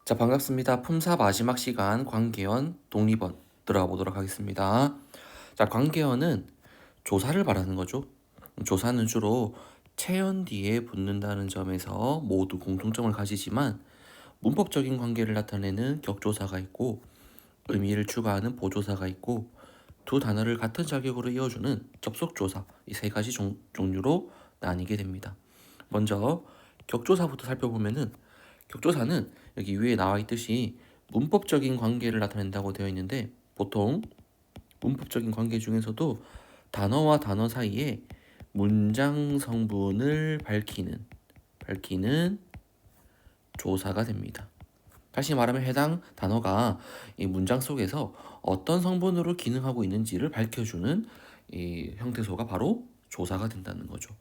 자, 반갑습니다. 품사 마지막 시간 관계원 독립원 들어가 보도록 하겠습니다. 자, 관계원은 조사를 말하는 거죠. 조사는 주로 체연 뒤에 붙는다는 점에서 모두 공통점을 가지지만 문법적인 관계를 나타내는 격조사가 있고 의미를 추가하는 보조사가 있고 두 단어를 같은 자격으로 이어주는 접속조사, 이 세 가지 종류로 나뉘게 됩니다. 먼저 격조사부터 살펴보면은 격조사는 여기 위에 나와 있듯이 문법적인 관계를 나타낸다고 되어 있는데 보통 문법적인 관계 중에서도 단어와 단어 사이에 문장 성분을 밝히는 조사가 됩니다. 다시 말하면 해당 단어가 이 문장 속에서 어떤 성분으로 기능하고 있는지를 밝혀주는 이 형태소가 바로 조사가 된다는 거죠.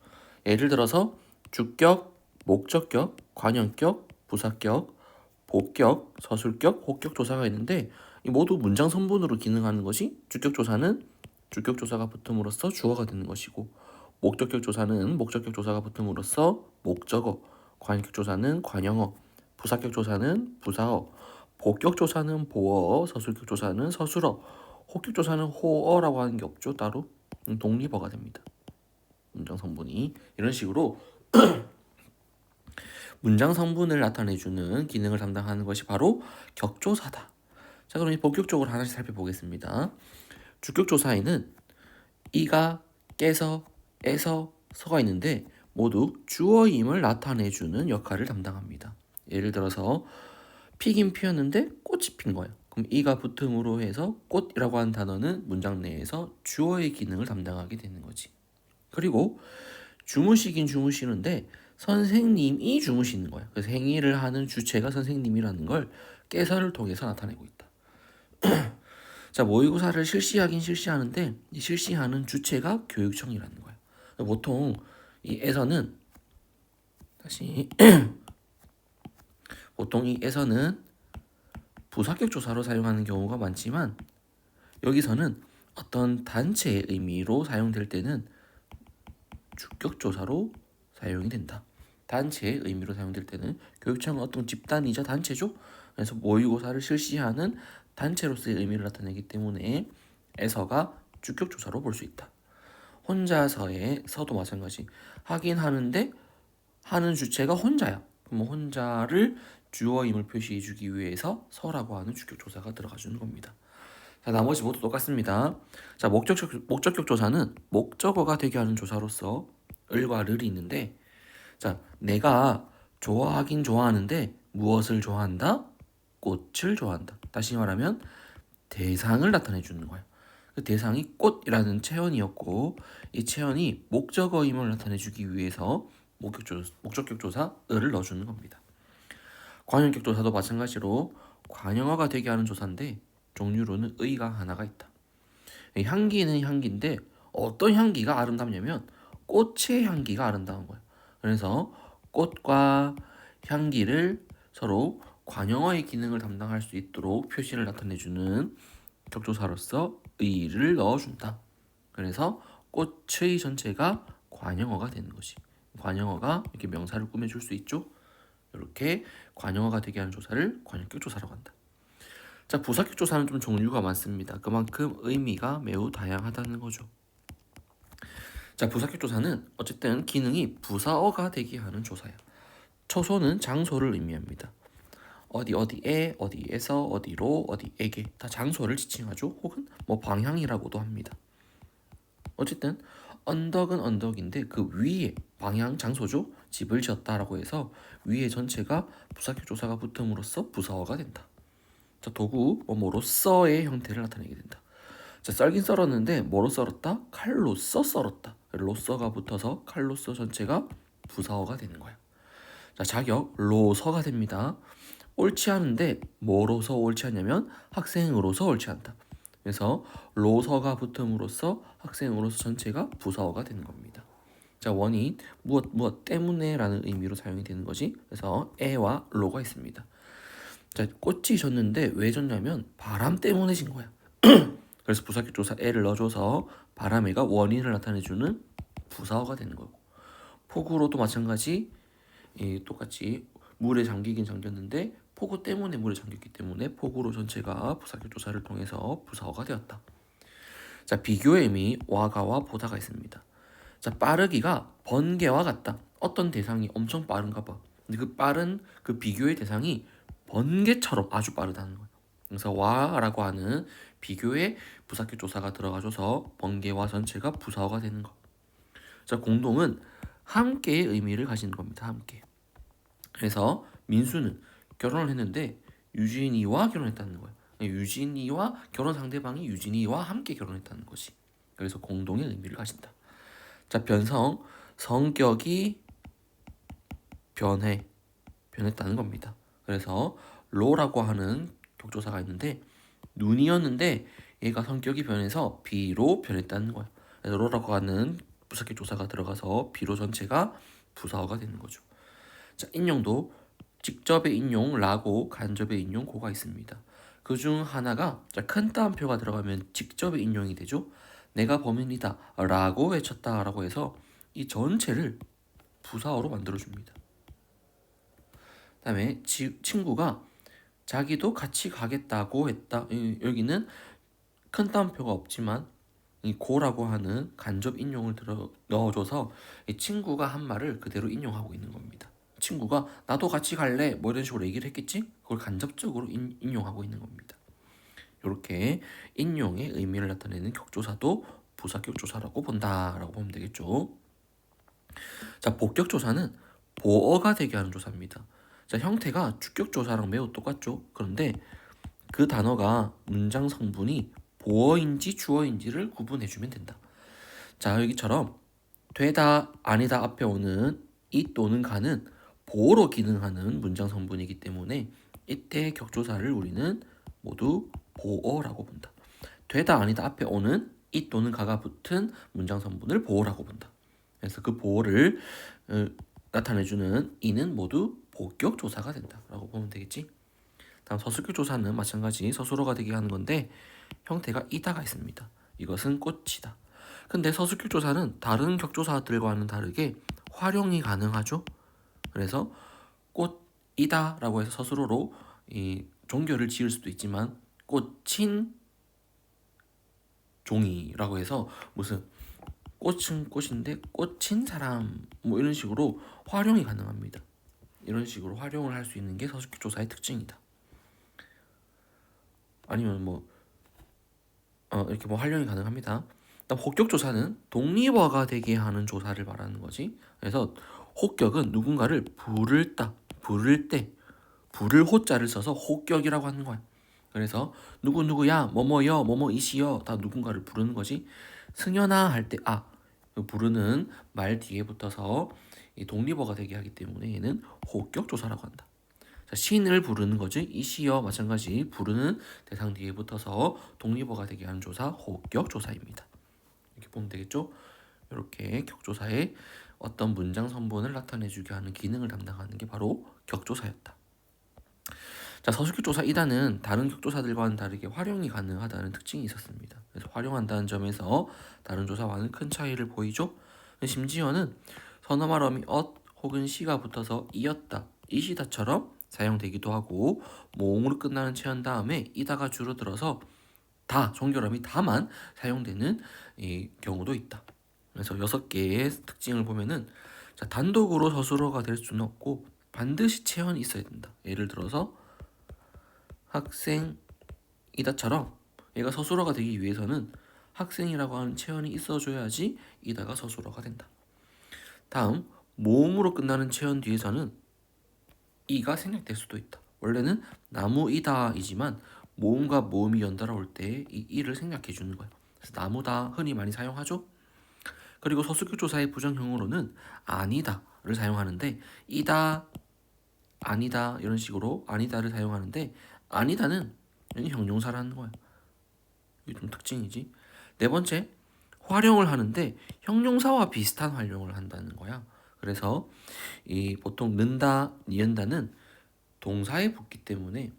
예를 들어서 주격, 목적격, 관형격, 부사격, 복격, 서술격, 혹격 조사가 있는데 이 모두 문장 성분으로 기능하는 것이 주격 조사는 주격 조사가 붙음으로써 주어가 되는 것이고 목적격 조사는 목적격 조사가 붙음으로써 목적어, 관형격 조사는 관형어, 부사격 조사는 부사어, 복격 조사는 보어, 서술격 조사는 서술어, 혹격 조사는 호어라고 하는 게 없죠. 따로 독립어가 됩니다. 문장 성분이 이런 식으로 문장 성분을 나타내주는 기능을 담당하는 것이 바로 격조사다. 자, 그럼 본격적으로 하나씩 살펴보겠습니다. 주격조사에는 이가, 깨서, 에서, 서가 있는데 모두 주어임을 나타내주는 역할을 담당합니다. 예를 들어서 피긴 피었는데 꽃이 핀 거예요. 그럼 이가 붙음으로 해서 꽃이라고 하는 단어는 문장 내에서 주어의 기능을 담당하게 되는 거지. 그리고 주무시긴 주무시는데 선생님이 주무시는 거야. 그래서 행위를 하는 주체가 선생님이라는 걸 깨서를 통해서 나타내고 있다. 자, 모의고사를 실시하긴 실시하는데 이 실시하는 주체가 교육청이라는 거야. 보통 이 에서는 다시 보통 이 에서는 부사격 조사로 사용하는 경우가 많지만 여기서는 어떤 단체의 의미로 사용될 때는 주격 조사로 사용이 된다. 단체의 의미로 사용될 때는 교육청은 어떤 집단이자 단체죠. 그래서 모의고사를 실시하는 단체로서의 의미를 나타내기 때문에 에서가 주격 조사로 볼 수 있다. 혼자서의 서도 마찬가지. 하긴 하는데 하는 주체가 혼자야. 그럼 혼자를 주어임을 표시해주기 위해서 서라고 하는 주격 조사가 들어가주는 겁니다. 자, 나머지 모두 똑같습니다. 자, 목적격 조사는 목적어가 되게 하는 조사로서 을과 를이 있는데, 자, 내가 좋아하긴 좋아하는데 무엇을 좋아한다? 꽃을 좋아한다. 다시 말하면 대상을 나타내 주는 거야. 그 대상이 꽃이라는 체언이었고 이 체언이 목적어임을 나타내 주기 위해서 목적격 조사 을을 넣어주는 겁니다. 관형격 조사도 마찬가지로 관형어가 되게 하는 조사인데 종류로는 의가 하나가 있다. 향기는 향기인데 어떤 향기가 아름답냐면 꽃의 향기가 아름다운 거야. 그래서 꽃과 향기를 서로 관형어의 기능을 담당할 수 있도록 표시를 나타내주는 격조사로서 의를 넣어준다. 그래서 꽃의 전체가 관형어가 되는 것이. 관형어가 이렇게 명사를 꾸며줄 수 있죠. 이렇게 관형어가 되게 하는 조사를 관형격 조사라고 한다. 자, 부사격 조사는 좀 종류가 많습니다. 그만큼 의미가 매우 다양하다는 거죠. 자, 부사격 조사는 어쨌든 기능이 부사어가 되게 하는 조사야. 처소는 장소를 의미합니다. 어디에, 어디에서, 어디로, 어디에게 다 장소를 지칭하죠. 혹은 뭐 방향이라고도 합니다. 어쨌든 언덕은 언덕인데 그 위에 방향 장소죠. 집을 지었다라고 해서 위에 전체가 부사격 조사가 붙음으로써 부사어가 된다. 자, 도구 뭐로써의 형태를 나타내게 된다. 자, 썰긴 썰었는데 뭐로 썰었다? 칼로써 썰었다. 로써가 붙어서 칼로써 전체가 부사어가 되는 거야. 자, 자격 로서가 됩니다. 옳지 않은데 뭐로서 옳지 않냐면 학생으로서 옳지 않다. 그래서 로서가 붙음으로써 학생으로서 전체가 부사어가 되는 겁니다. 자, 원인 무엇 때문에라는 의미로 사용이 되는 거지. 그래서 에와 로가 있습니다. 자, 꽃이 졌는데 왜 졌냐면 바람 때문에 진 거야. 그래서 부사격 조사 에를 넣어줘서 바람에가 원인을 나타내주는 부사어가 되는 거고, 폭우로도 마찬가지. 똑같이 물에 잠기긴 잠겼는데 폭우 때문에 물에 잠겼기 때문에 폭우로 전체가 부사격 조사를 통해서 부사어가 되었다. 자, 비교의 의미 와가와 보다가 있습니다. 자, 빠르기가 번개와 같다. 어떤 대상이 엄청 빠른가 봐. 근데 그 빠른 그 비교의 대상이 번개처럼 아주 빠르다는 거야. 그래서 와라고 하는 비교의 부사격 조사가 들어가줘서 번개와 전체가 부사어가 되는 거. 자, 공동은 함께의 의미를 가지는 겁니다. 함께. 그래서 민수는 결혼을 했는데 유진이와 결혼했다는 거예요. 유진이와 결혼 상대방이 유진이와 함께 결혼했다는 것이. 그래서 공동의 의미를 가진다. 자, 변성 성격이 변했다는 겁니다. 그래서 로라고 하는 격조사가 있는데 눈이었는데 얘가 성격이 변해서 비로 변했다는 거야. 그래서 로라고 하는 부사격 조사가 들어가서 비로 전체가 부사어가 되는 거죠. 자, 인용도 직접의 인용 라고 간접의 인용 고가 있습니다. 그 중 하나가 큰 따옴표가 들어가면 직접의 인용이 되죠. 내가 범인이다 라고 외쳤다 라고 해서 이 전체를 부사어로 만들어줍니다. 그 다음에 친구가 자기도 같이 가겠다고 했다. 여기는 큰 따옴표가 없지만 이 고라고 하는 간접 인용을 넣어줘서 이 친구가 한 말을 그대로 인용하고 있는 겁니다. 친구가 나도 같이 갈래 뭐 이런 식으로 얘기를 했겠지? 그걸 간접적으로 인용하고 있는 겁니다. 이렇게 인용의 의미를 나타내는 격조사도 부사격조사라고 본다라고 보면 되겠죠. 자, 복격조사는 보어가 되게 하는 조사입니다. 자, 형태가 주격조사랑 매우 똑같죠. 그런데 그 단어가 문장 성분이 보어인지 주어인지를 구분해주면 된다. 자, 여기처럼 되다, 아니다 앞에 오는 이 또는 가는 보어로 기능하는 문장 성분이기 때문에 이때 격조사를 우리는 모두 보어라고 본다. 되다, 아니다 앞에 오는 이 또는 가가 붙은 문장 성분을 보어라고 본다. 그래서 그 보어를 나타내주는 이는 모두 복격조사가 된다라고 보면 되겠지. 다음 서술격 조사는 마찬가지 서술어가 되게 하는 건데 형태가 이다가 있습니다. 이것은 꽃이다. 근데 서술격 조사는 다른 격조사들과는 다르게 활용이 가능하죠. 그래서 꽃이다라고 해서 서술어로 이 종교를 지을 수도 있지만 꽃인 종이라고 해서 무슨 꽃은 꽃인데 꽃인 사람 뭐 이런 식으로 활용이 가능합니다. 이런 식으로 활용을 할 수 있는 게 서술격 조사의 특징이다. 아니면 뭐 이렇게 뭐 활용이 가능합니다. 그다음 혹격 조사는 독립어가 되게 하는 조사를 말하는 거지. 그래서 혹격은 누군가를 부를 때 부를 호자를 써서 혹격이라고 하는 거야. 그래서 누구야 뭐뭐여 뭐뭐이시여 다 누군가를 부르는 거지. 승연아 할 때 부르는 말 뒤에 붙어서 이 독립어가 되게 하기 때문에 얘는 혹격 조사라고 한다. 자, 신을 부르는 거지. 이시여 마찬가지 부르는 대상 뒤에 붙어서 독립어가 되게 하는 조사 혹격 조사입니다. 이렇게 보면 되겠죠? 이렇게 격조사의 어떤 문장 성분을 나타내주게 하는 기능을 담당하는 게 바로 격조사였다. 자, 서술격 조사 2단은 다른 격조사들과는 다르게 활용이 가능하다는 특징이 있었습니다. 그래서 활용한다는 점에서 다른 조사와는 큰 차이를 보이죠. 심지어는 선어말 어미 혹은 시가 붙어서 이었다, 이시다처럼 사용되기도 하고 모음으로 끝나는 체한 다음에 이다가 줄어들어서 다, 종결음이 다만 사용되는 이 경우도 있다. 그래서 6개의 특징을 보면은 자, 단독으로 서술어가 될 수는 없고 반드시 체언이 있어야 된다. 예를 들어서 학생이다처럼 얘가 서술어가 되기 위해서는 학생이라고 하는 체언이 있어줘야지 이다가 서술어가 된다. 다음 모음으로 끝나는 체언 뒤에서는 이가 생략될 수도 있다. 원래는 나무이다이지만 모음과 모음이 연달아 올 때 이 이를 생략해 주는 거예요. 그래서 나무다 흔히 많이 사용하죠. 그리고 서술격 조사의 부정형으로는 아니다를 사용하는데 이다, 아니다 이런 식으로 아니다를 사용하는데 아니다는 형용사라는 거야. 이게 좀 특징이지. 네 번째, 활용을 하는데 형용사와 비슷한 활용을 한다는 거야. 그래서 이 보통 는다, 니은다는 동사에 붙기 때문에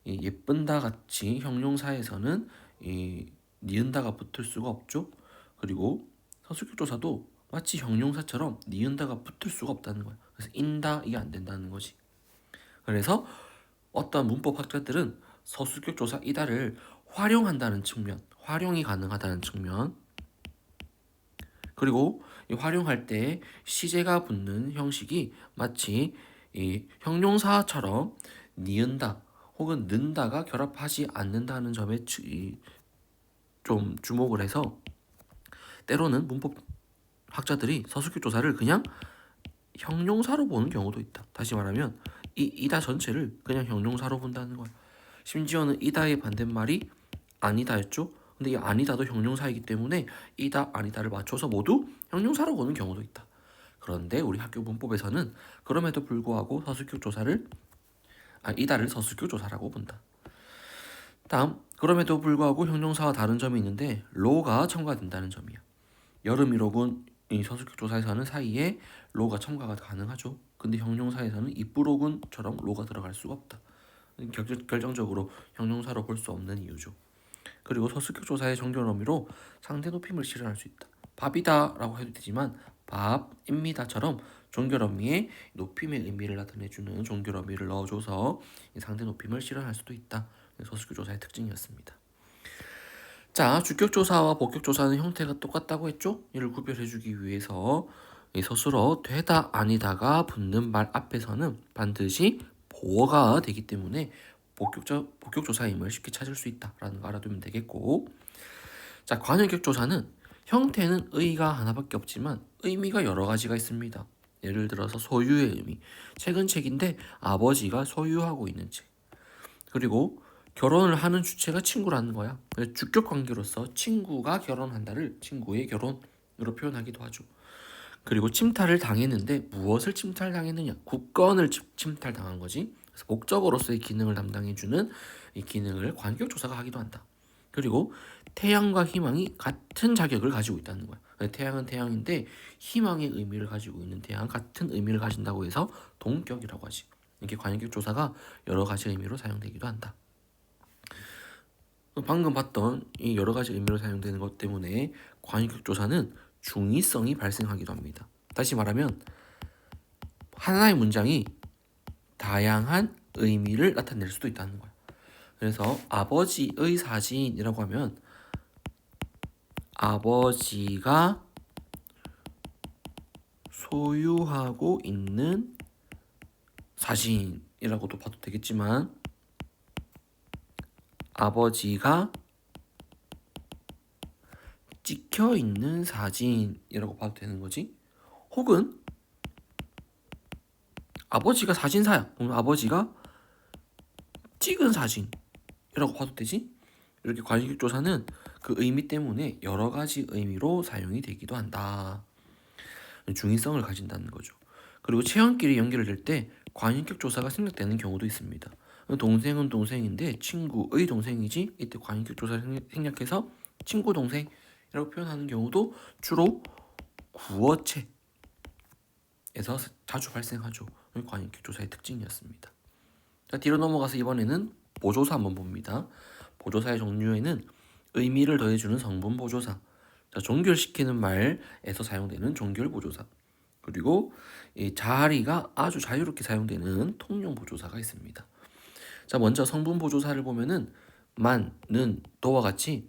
이 예쁜다 같이 형용사에서는 이 니은다가 붙을 수가 없죠. 그리고 서술격 조사도 마치 형용사처럼 니은다가 붙을 수가 없다는 거야. 그래서 인다 이게 안 된다는 거지. 그래서 어떤 문법 학자들은 서술격 조사 이다를 활용한다는 측면, 활용이 가능하다는 측면, 그리고 이 활용할 때 시제가 붙는 형식이 마치 이 형용사처럼 니은다 혹은 는다가 결합하지 않는다는 점에 좀 주목을 해서 때로는 문법 학자들이 서술격 조사를 그냥 형용사로 보는 경우도 있다. 다시 말하면 이 이다 전체를 그냥 형용사로 본다는 거야. 심지어는 이다의 반대말이 아니다였죠. 근데 이 아니다도 형용사이기 때문에 이다 아니다를 맞춰서 모두 형용사로 보는 경우도 있다. 그런데 우리 학교 문법에서는 그럼에도 불구하고 서술격 조사를 이다를 서술격 조사라고 본다. 다음, 그럼에도 불구하고 형용사와 다른 점이 있는데 로가 첨가된다는 점이야. 여름이로군 이 서술격 조사에서는 사이에 로가 첨가가 가능하죠. 근데 형용사에서는 이쁘로군처럼 로가 들어갈 수가 없다. 결정적으로 형용사로 볼 수 없는 이유죠. 그리고 서술격 조사의 정결 의미로 상대 높임을 실현할 수 있다. 밥이다라고 해도 되지만 밥입니다처럼 종결 의미의 높임의 의미를 나타내주는 종결 의미를 넣어줘서 상대 높임을 실현할 수도 있다. 서술격 조사의 특징이었습니다. 자, 주격 조사와 복격 조사는 형태가 똑같다고 했죠? 이를 구별해주기 위해서 이 서술어 되다 아니다가 붙는 말 앞에서는 반드시 보어가 되기 때문에 복격 조사임을 쉽게 찾을 수 있다라는 거 알아두면 되겠고, 자, 관형격 조사는 형태는 의가 하나밖에 없지만 의미가 여러 가지가 있습니다. 예를 들어서 소유의 의미, 책은 책인데 아버지가 소유하고 있는 책. 그리고 결혼을 하는 주체가 친구라는 거야. 주격 관계로서 친구가 결혼한다를 친구의 결혼으로 표현하기도 하죠. 그리고 침탈을 당했는데 무엇을 침탈당했느냐? 국권을 침탈당한 거지. 그래서 목적어로서의 기능을 담당해주는 이 기능을 관격 조사가 하기도 한다. 그리고 태양과 희망이 같은 자격을 가지고 있다는 거야. 태양은 태양인데 희망의 의미를 가지고 있는 태양 같은 의미를 가진다고 해서 동격이라고 하지. 이렇게 관격 조사가 여러 가지 의미로 사용되기도 한다. 방금 봤던 이 여러 가지 의미로 사용되는 것 때문에 관격 조사는 중의성이 발생하기도 합니다. 다시 말하면 하나의 문장이 다양한 의미를 나타낼 수도 있다는 거야. 그래서 아버지의 사진이라고 하면 아버지가 소유하고 있는 사진이라고도 봐도 되겠지만 아버지가 찍혀 있는 사진이라고 봐도 되는 거지. 혹은 아버지가 사진사야. 그럼 아버지가 찍은 사진이라고 봐도 되지. 이렇게 관식 조사는 그 의미 때문에 여러 가지 의미로 사용이 되기도 한다. 중의성을 가진다는 거죠. 그리고 체형끼리 연결될 때 관인격 조사가 생략되는 경우도 있습니다. 동생은 동생인데 친구의 동생이지 이때 관인격 조사를 생략해서 친구 동생이라고 표현하는 경우도 주로 구어체에서 자주 발생하죠. 관인격 조사의 특징이었습니다. 자, 뒤로 넘어가서 이번에는 보조사 한번 봅니다. 보조사의 종류에는 의미를 더해주는 성분 보조사, 자, 종결시키는 말에서 사용되는 종결 보조사, 그리고 이 자리가 아주 자유롭게 사용되는 통용 보조사가 있습니다. 자, 먼저 성분 보조사를 보면은 만, 는, 도와 같이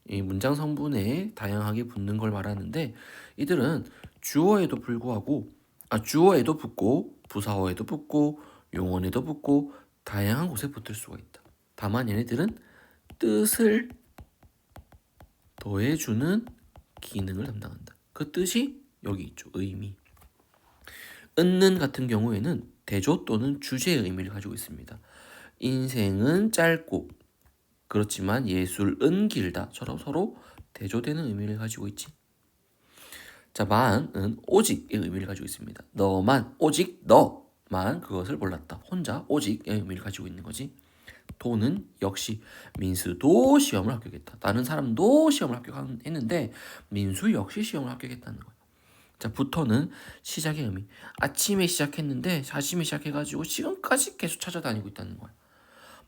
이 문장 성분에 다양하게 붙는 걸 말하는데 이들은 주어에도 붙고 부사어에도 붙고 용언에도 붙고 다양한 곳에 붙을 수가 있다. 다만 얘네들은 뜻을 더해주는 기능을 담당한다. 그 뜻이 여기 있죠. 의미. 은는 같은 경우에는 대조 또는 주제의 의미를 가지고 있습니다. 인생은 짧고 그렇지만 예술은 길다처럼 서로 대조되는 의미를 가지고 있지. 자, 만은 오직의 의미를 가지고 있습니다. 너만, 오직 너만 그것을 몰랐다. 혼자 오직의 의미를 가지고 있는 거지. 도는 역시 민수도 시험을 합격했다. 다른 사람도 시험을 합격했는데 민수 역시 시험을 합격했다는 거야. 자, 부터는 시작의 의미. 아침에 시작했는데 아침에 시작해가지고 지금까지 계속 찾아다니고 있다는 거야.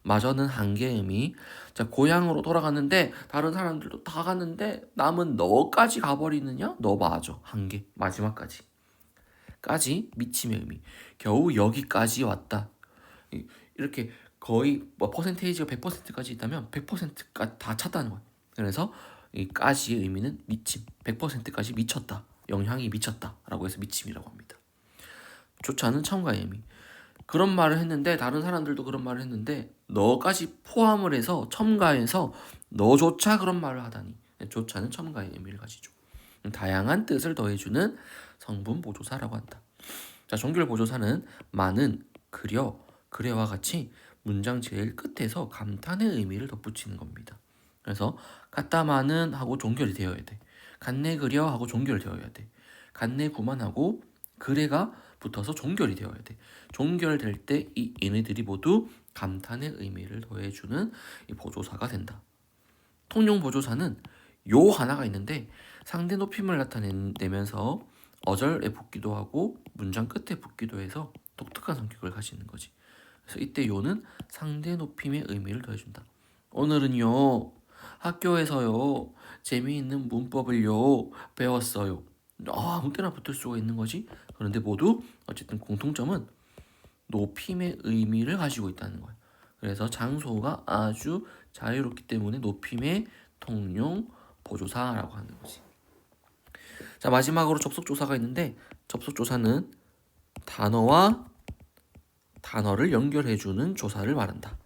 마저는 한계의 의미. 자, 고향으로 돌아갔는데 다른 사람들도 다 갔는데 남은 너까지 가버리느냐? 너 마저. 한계. 마지막까지. 까지 미침의 의미. 겨우 여기까지 왔다. 이렇게 거의 뭐 퍼센테이지가 100%까지 있다면 100%가 다 찼다는 거야. 그래서 이 까지의 의미는 미침, 100%까지 미쳤다, 영향이 미쳤다라고 해서 미침이라고 합니다. 조차는 첨가의 의미. 그런 말을 했는데 다른 사람들도 그런 말을 했는데 너까지 포함을 해서 첨가해서 너조차 그런 말을 하다니. 조차는 첨가의 의미를 가지죠. 다양한 뜻을 더해주는 성분 보조사라고 한다. 자, 종결 보조사는 많은, 그려, 그래와 같이 문장 제일 끝에서 감탄의 의미를 덧붙이는 겁니다. 그래서 같다 많은 하고 종결이 되어야 돼. 같네 그려 하고 종결이 되어야 돼. 같네 구만하고 그래가 붙어서 종결이 되어야 돼. 종결될 때 이 얘네들이 모두 감탄의 의미를 더해주는 이 보조사가 된다. 통용 보조사는 요 하나가 있는데 상대 높임을 나타내면서 어절에 붙기도 하고 문장 끝에 붙기도 해서 독특한 성격을 가지는 거지. 그래서 이때 요는 상대 높임의 의미를 더해준다. 오늘은요 학교에서요 재미있는 문법을요 배웠어요. 아무 때나 붙을 수가 있는 거지. 그런데 모두 어쨌든 공통점은 높임의 의미를 가지고 있다는 거예요. 그래서 장소가 아주 자유롭기 때문에 높임의 통용 보조사라고 하는 거지. 자, 마지막으로 접속조사가 있는데 접속조사는 단어와 단어를 연결해주는 조사를 말한다.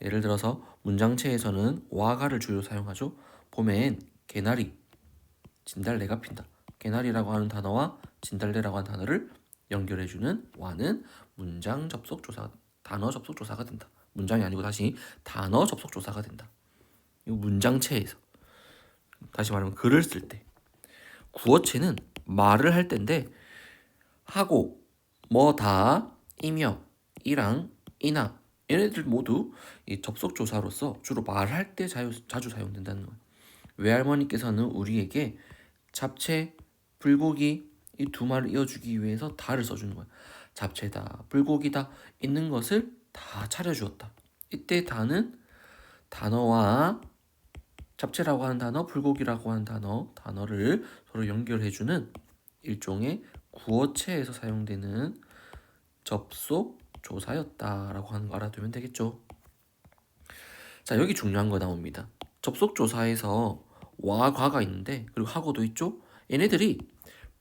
예를 들어서 문장체에서는 와가를 주로 사용하죠. 보면 개나리, 진달래가 핀다. 개나리라고 하는 단어와 진달래라고 하는 단어를 연결해주는 와는 문장 접속조사, 단어 접속조사가 된다. 문장이 아니고 다시 단어 접속조사가 된다. 이 문장체에서 다시 말하면 글을 쓸 때. 구어체는 말을 할 때인데 하고, 뭐다, 이며, 이랑, 이나 얘네들 모두 이 접속조사로서 주로 말할 때 자주 사용된다는 거예요. 외할머니께서는 우리에게 잡채, 불고기 이 두 말을 이어주기 위해서 다를 써주는 거야. 잡채다, 불고기다 있는 것을 다 차려주었다. 이때 다는 단어와 잡채라고 하는 단어, 불고기라고 하는 단어를 서로 연결해주는 일종의 구어체에서 사용되는 접속 조사였다라고 하는 거 알아두면 되겠죠. 자, 여기 중요한 거 나옵니다. 접속 조사에서 와, 과가 있는데 그리고 하고도 있죠. 얘네들이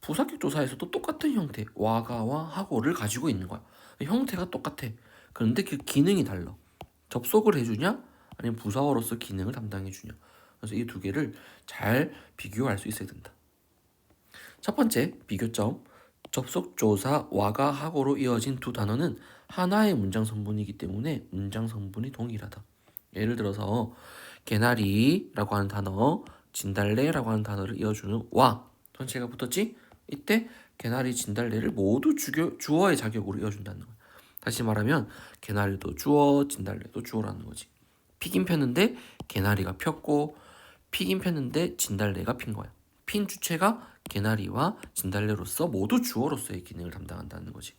부사격 조사에서도 똑같은 형태, 와가와 하고를 가지고 있는 거야. 형태가 똑같아. 그런데 그 기능이 달라. 접속을 해주냐 아니면 부사어로서 기능을 담당해주냐. 그래서 이 두 개를 잘 비교할 수 있어야 된다. 첫 번째 비교점, 접속조사 와가 하고로 이어진 두 단어는 하나의 문장 성분이기 때문에 문장 성분이 동일하다. 예를 들어서 개나리라고 하는 단어, 진달래라고 하는 단어를 이어주는 와 전체가 붙었지? 이때 개나리, 진달래를 모두 주어의 자격으로 이어준다는 거야. 다시 말하면 개나리도 주어, 진달래도 주어라는 거지. 피긴 폈는데 개나리가 폈고 피긴 폈는데 진달래가 핀 거야. 핀 주체가 개나리와 진달래로서 모두 주어로서의 기능을 담당한다는 거지.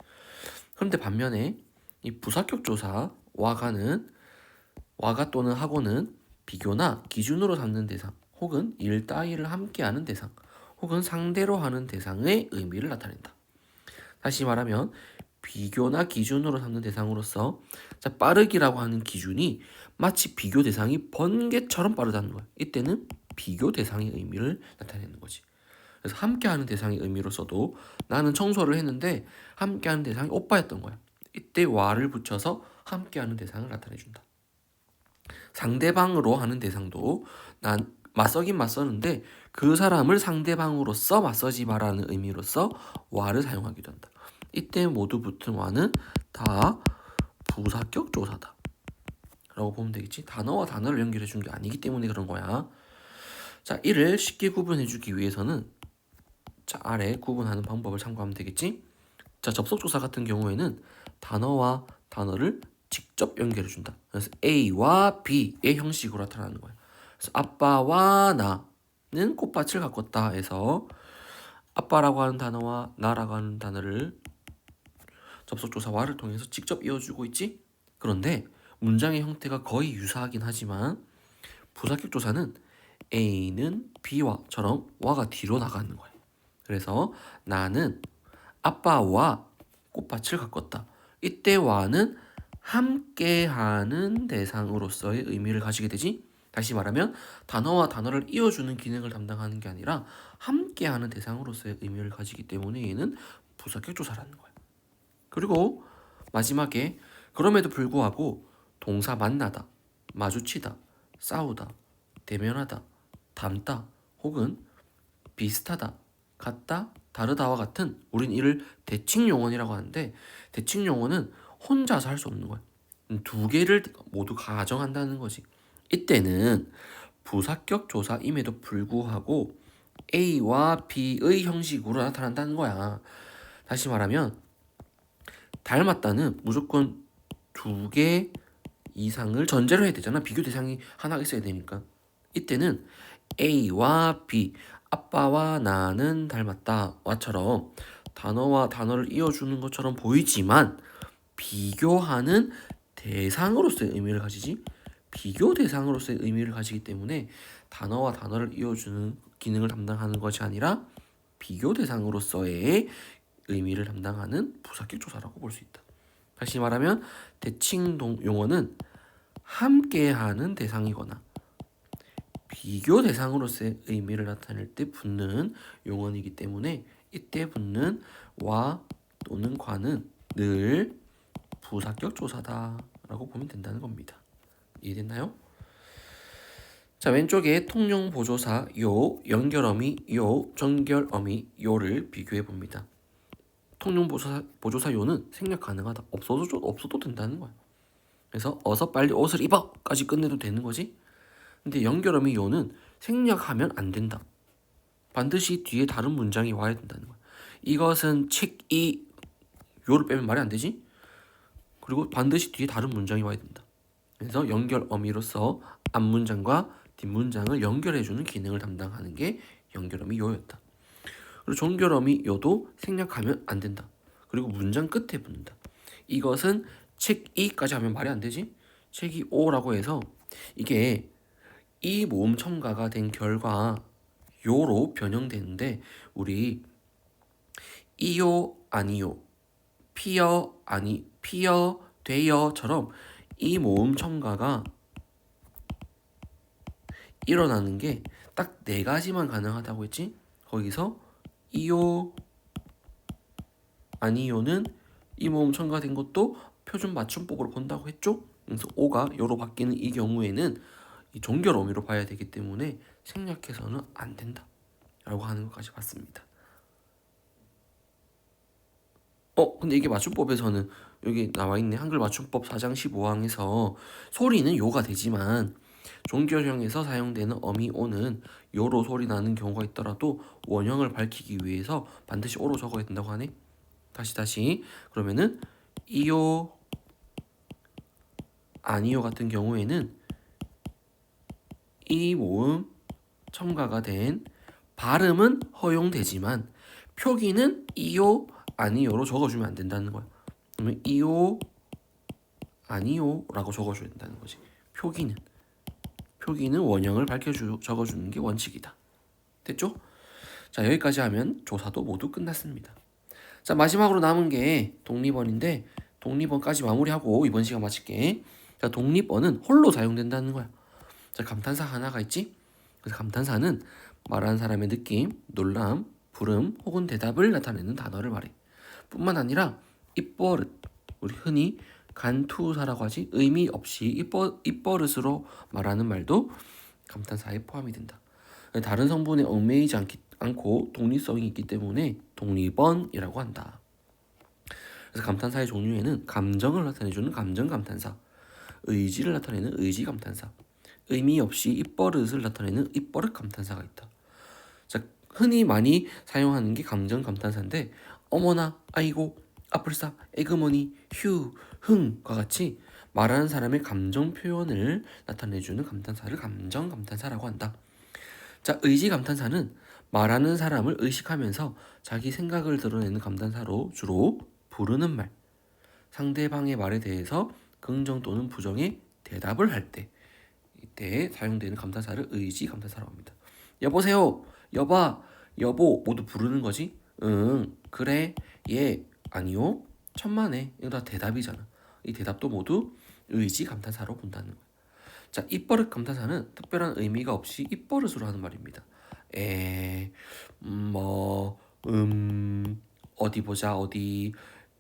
그런데 반면에 이 부사격 조사 와가 또는 하고는 비교나 기준으로 삼는 대상 혹은 일 따위를 함께하는 대상 혹은 상대로 하는 대상의 의미를 나타낸다. 다시 말하면 비교나 기준으로 삼는 대상으로서 자, 빠르기라고 하는 기준이 마치 비교 대상이 번개처럼 빠르다는 거야. 이때는 비교 대상의 의미를 나타내는 거지. 그래서 함께하는 대상의 의미로서도 나는 청소를 했는데 함께하는 대상이 오빠였던 거야. 이때 와를 붙여서 함께하는 대상을 나타내준다. 상대방으로 하는 대상도 난 맞서긴 맞서는데 그 사람을 상대방으로서 맞서지 마라는 의미로서 와를 사용하기도 한다. 이때 모두 붙은 와는 다 부사격 조사다 라고 보면 되겠지. 단어와 단어를 연결해 준 게 아니기 때문에 그런 거야. 자, 이를 쉽게 구분해 주기 위해서는 자, 아래 구분하는 방법을 참고하면 되겠지. 자, 접속조사 같은 경우에는 단어와 단어를 직접 연결해 준다. 그래서 A와 B의 형식으로 나타나는 거야. 그래서 아빠와 나는 꽃밭을 가꿨다 해서 아빠라고 하는 단어와 나라고 하는 단어를 접속조사와를 통해서 직접 이어주고 있지. 그런데 문장의 형태가 거의 유사하긴 하지만 부사격 조사는 A는 B와처럼 와가 뒤로 나가는 거야. 그래서 나는 아빠와 꽃밭을 가꿨다. 이때 와는 함께하는 대상으로서의 의미를 가지게 되지. 다시 말하면 단어와 단어를 이어주는 기능을 담당하는 게 아니라 함께하는 대상으로서의 의미를 가지기 때문에 얘는 부사격 조사라는 거야. 그리고 마지막에 그럼에도 불구하고 동사 만나다, 마주치다, 싸우다, 대면하다, 닮다 혹은 비슷하다, 같다, 다르다와 같은 우린 이를 대칭 용언이라고 하는데 대칭 용언은 혼자서 할 수 없는 거야. 두 개를 모두 가정한다는 거지. 이때는 부사격 조사임에도 불구하고 A와 B의 형식으로 나타난다는 거야. 다시 말하면 닮았다는 무조건 두 개 이상을 전제로 해야 되잖아. 비교 대상이 하나 있어야 되니까. 이때는 A와 B, 아빠와 나는 닮았다와처럼 단어와 단어를 이어주는 것처럼 보이지만 비교하는 대상으로서의 의미를 가지지. 비교 대상으로서의 의미를 가지기 때문에 단어와 단어를 이어주는 기능을 담당하는 것이 아니라 비교 대상으로서의 의미를 담당하는 부사격 조사라고 볼 수 있다. 다시 말하면 대칭 용어는 함께하는 대상이거나 비교 대상으로서의 의미를 나타낼 때 붙는 용언이기 때문에 이때 붙는 와 또는 과는 늘 부사격 조사다라고 보면 된다는 겁니다. 이해됐나요? 자, 왼쪽에 통용 보조사 요, 연결어미 요, 전결어미 요를 비교해 봅니다. 통용 보조사 요는 생략 가능하다. 없어도 된다는 거야. 그래서 어서 빨리 옷을 입어까지 끝내도 되는 거지. 근데 연결어미 요는 생략하면 안 된다. 반드시 뒤에 다른 문장이 와야 된다는 거야. 이것은 책이 요를 빼면 말이 안 되지. 그리고 반드시 뒤에 다른 문장이 와야 된다. 그래서 연결어미로서 앞문장과 뒷문장을 연결해주는 기능을 담당하는 게 연결어미 요였다. 그리고 종결어미 요도 생략하면 안 된다. 그리고 문장 끝에 붙는다. 이것은 책이까지 하면 말이 안 되지. 책이 오라고 해서 이게 이 모음 첨가가 된 결과 요로 변형되는데 우리 이요 아니요 피어 아니 피어 되어처럼 이 모음 첨가가 일어나는 게 딱 네 가지만 가능하다고 했지. 거기서 이요 아니요는 이 모음 첨가된 것도 표준 맞춤법으로 본다고 했죠. 그래서 오가 요로 바뀌는 이 경우에는 이 종결어미로 봐야 되기 때문에 생략해서는 안 된다 라고 하는 것까지 봤습니다. 근데 이게 맞춤법에서는 여기 나와있네. 한글 맞춤법 4장 15항에서 소리는 요가 되지만 종결형에서 사용되는 어미 오는 요로 소리 나는 경우가 있더라도 원형을 밝히기 위해서 반드시 오로 적어야 된다고 하네. 다시 그러면은 이요 아니요 같은 경우에는 이 모음 첨가가 된 발음은 허용되지만 표기는 이요 아니요로 적어주면 안 된다는 거야. 그러면 이요 아니요라고 적어줘야 된다는 거지. 표기는 원형을 적어주는 게 원칙이다. 됐죠? 자, 여기까지 하면 조사도 모두 끝났습니다. 자, 마지막으로 남은 게 독립어인데 독립어까지 마무리하고 이번 시간 마칠게. 자, 독립어는 홀로 사용된다는 거야. 자, 감탄사 하나가 있지? 그래서 감탄사는 말하는 사람의 느낌, 놀람, 부름 혹은 대답을 나타내는 단어를 말해. 뿐만 아니라 입버릇, 우리 흔히 간투사라고 하지, 의미 없이 입버릇으로 말하는 말도 감탄사에 포함이 된다. 다른 성분에 얽매이지 않고 독립성이 있기 때문에 독립언이라고 한다. 그래서 감탄사의 종류에는 감정을 나타내주는 감정 감탄사, 의지를 나타내는 의지 감탄사, 의미 없이 입버릇을 나타내는 입버릇 감탄사가 있다. 자, 흔히 많이 사용하는 게 감정 감탄사인데 어머나, 아이고, 아플싸, 에그머니, 휴, 흥과 같이 말하는 사람의 감정 표현을 나타내주는 감탄사를 감정 감탄사라고 한다. 자, 의지 감탄사는 말하는 사람을 의식하면서 자기 생각을 드러내는 감탄사로 주로 부르는 말, 상대방의 말에 대해서 긍정 또는 부정의 대답을 할 때 이때 사용되는 감탄사를 의지 감탄사라고 합니다. 여보세요, 여봐, 여보 모두 부르는 거지. 응, 그래, 예, 아니요, 천만에. 이거 다 대답이잖아. 이 대답도 모두 의지 감탄사로 본다는 거예요. 자, 입버릇 감탄사는 특별한 의미가 없이 입버릇으로 하는 말입니다. 에, 뭐, 어디 보자, 어디,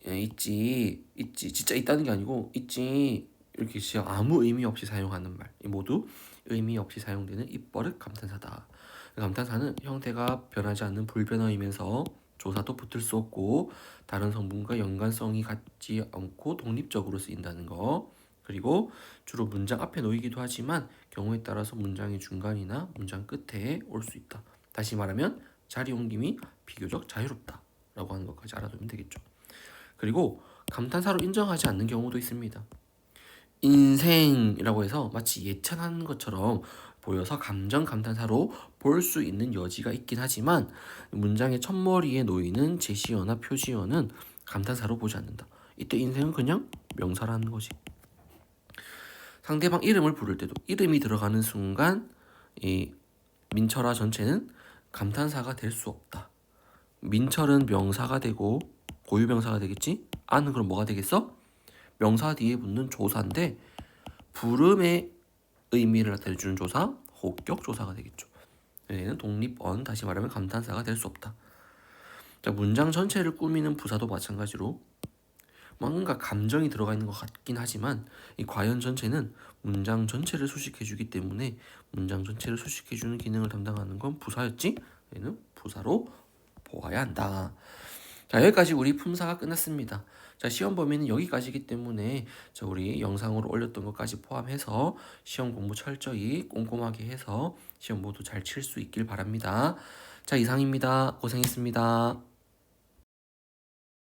있지, 진짜 있다는 게 아니고, 있지, 이렇게 진짜 아무 의미 없이 사용하는 말. 이 모두 의미 없이 사용되는 입버릇 감탄사다. 감탄사는 형태가 변하지 않는 불변어이면서 조사도 붙을 수 없고 다른 성분과 연관성이 갖지 않고 독립적으로 쓰인다는 거. 그리고 주로 문장 앞에 놓이기도 하지만 경우에 따라서 문장의 중간이나 문장 끝에 올 수 있다. 다시 말하면 자리 옮김이 비교적 자유롭다 라고 하는 것까지 알아두면 되겠죠. 그리고 감탄사로 인정하지 않는 경우도 있습니다. 인생이라고 해서 마치 예찬하는 것처럼 보여서 감정 감탄사로 볼 수 있는 여지가 있긴 하지만 문장의 첫머리에 놓이는 제시어나 표시어는 감탄사로 보지 않는다. 이때 인생은 그냥 명사라는 거지. 상대방 이름을 부를 때도 이름이 들어가는 순간 이 민철아 전체는 감탄사가 될 수 없다. 민철은 명사가 되고 고유명사가 되겠지? 아는 그럼 뭐가 되겠어? 명사 뒤에 붙는 조사인데 부름의 의미를 나타내주는 조사, 호격 조사가 되겠죠. 얘는 독립언, 다시 말하면 감탄사가 될 수 없다. 자, 문장 전체를 꾸미는 부사도 마찬가지로 뭔가 감정이 들어가 있는 것 같긴 하지만 이 과연 전체는 문장 전체를 수식해주기 때문에 문장 전체를 수식해주는 기능을 담당하는 건 부사였지? 얘는 부사로 보아야 한다. 자, 여기까지 우리 품사가 끝났습니다. 자, 시험 범위는 여기까지이기 때문에 자, 우리 영상으로 올렸던 것까지 포함해서 시험 공부 철저히 꼼꼼하게 해서 시험 모두 잘 칠 수 있길 바랍니다. 자, 이상입니다. 고생했습니다.